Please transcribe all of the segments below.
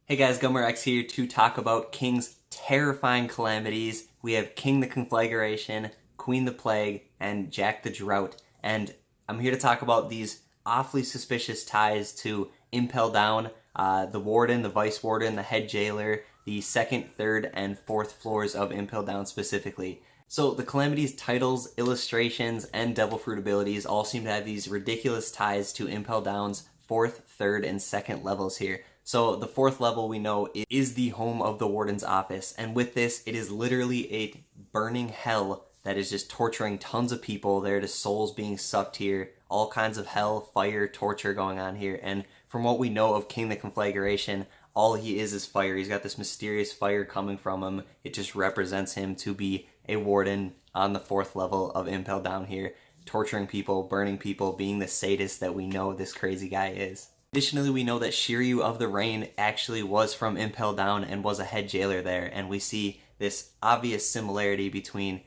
Hey guys, GummerX here to talk about King's terrifying calamities. We have King the Conflagration, Queen the Plague, and Jack the Drought. And I'm here to talk about these awfully suspicious ties to Impel Down, the Warden, the Vice Warden, the Head Jailer, the second, third, and fourth floors of Impel Down specifically. So the Calamities titles, illustrations, and Devil Fruit abilities all seem to have these ridiculous ties to Impel Down's fourth, third, and second levels here. So the fourth level we know is the home of the Warden's office, and with this it is literally a burning hell that is just torturing tons of people. There are souls being sucked here, all kinds of hell, fire, torture going on here, and from what we know of King the Conflagration, all he is fire. He's got this mysterious fire coming from him. It just represents him to be a warden on the fourth level of Impel Down here, torturing people, burning people, being the sadist that we know this crazy guy is. Additionally, we know that Shiryu of the Rain actually was from Impel Down and was a head jailer there, and we see this obvious similarity between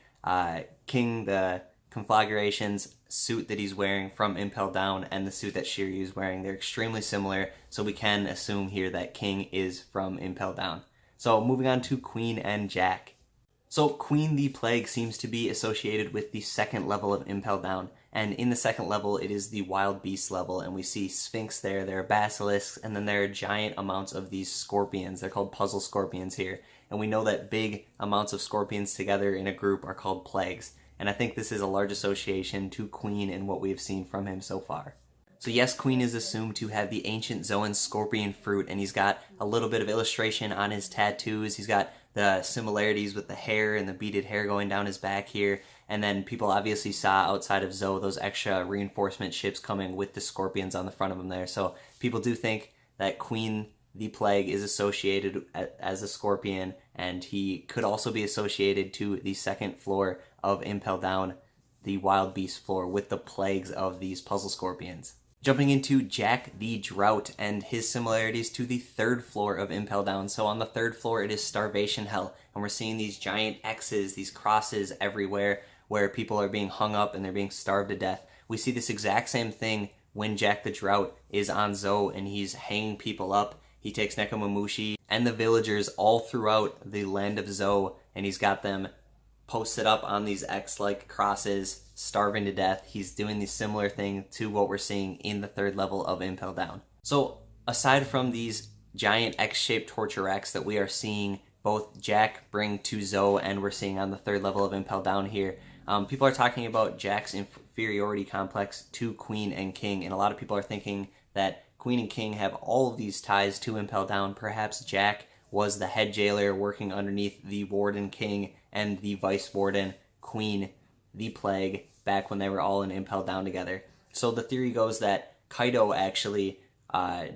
King the Conflagration's suit that he's wearing from Impel Down and the suit that Shiryu is wearing. They're extremely similar, so we can assume here that King is from Impel Down. So moving on to Queen and Jack. So Queen the Plague seems to be associated with the second level of Impel Down, and in the second level it is the Wild Beast level, and we see Sphinx there are basilisks, and then there are giant amounts of these scorpions. They're called puzzle scorpions here, and we know that big amounts of scorpions together in a group are called plagues, and I think this is a large association to Queen in what we've seen from him so far. So yes, Queen is assumed to have the ancient Zoan scorpion fruit, and he's got a little bit of illustration on his tattoos. He's got the similarities with the hair and the beaded hair going down his back here, and then people obviously saw outside of Zoe those extra reinforcement ships coming with the scorpions on the front of them there. So people do think that Queen the Plague is associated as a scorpion, and he could also be associated to the second floor of Impel Down, the Wild Beast floor, with the plagues of these puzzle scorpions. Jumping into Jack the Drought and his similarities to the third floor of Impel Down. So on the third floor it is Starvation Hell, and we're seeing these giant X's, these crosses everywhere where people are being hung up and they're being starved to death. We see this exact same thing when Jack the Drought is on Zoe and he's hanging people up. He takes Nekomamushi and the villagers all throughout the land of Zoe, and he's got them posted up on these X-like crosses, starving to death. He's doing the similar thing to what we're seeing in the third level of Impel Down. So aside from these giant X-shaped torture racks that we are seeing both Jack bring to Zoe and we're seeing on the third level of Impel Down here, people are talking about Jack's inferiority complex to Queen and King, and a lot of people are thinking that Queen and King have all of these ties to Impel Down. Perhaps Jack was the head jailer working underneath the Warden King and the Vice Warden Queen the Plague back when they were all in Impel Down together. So the theory goes that Kaido actually,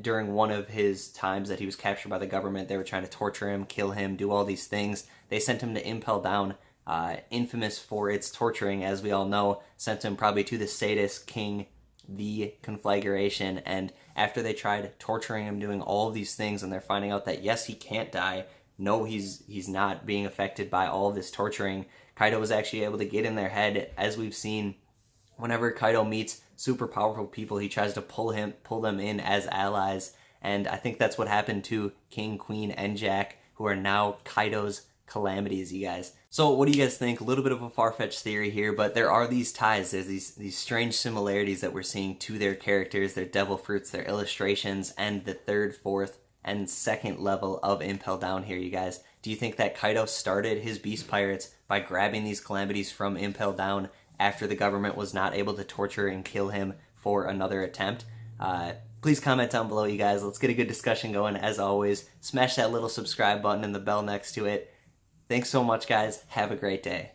during one of his times that he was captured by the government, they were trying to torture him, kill him, do all these things. They sent him to Impel Down, infamous for its torturing, as we all know, sent him probably to the sadist King the Conflagration, and after they tried torturing him, doing all of these things, and they're finding out that yes, he can't die, no, he's not being affected by all of this torturing, Kaido was actually able to get in their head. As we've seen, whenever Kaido meets super powerful people, he tries to pull them in as allies, and I think that's what happened to King, Queen, and Jack, who are now Kaido's Calamities, you guys. So what do you guys think? A little bit of a far-fetched theory here, but there are these ties. There's these strange similarities that we're seeing to their characters, their devil fruits, their illustrations, and the third, fourth, and second level of Impel Down here, you guys. Do you think that Kaido started his Beast Pirates by grabbing these Calamities from Impel Down after the government was not able to torture and kill him for another attempt? Please comment down below, you guys. Let's get a good discussion going. As always, smash that little subscribe button and the bell next to it. Thanks so much, guys. Have a great day.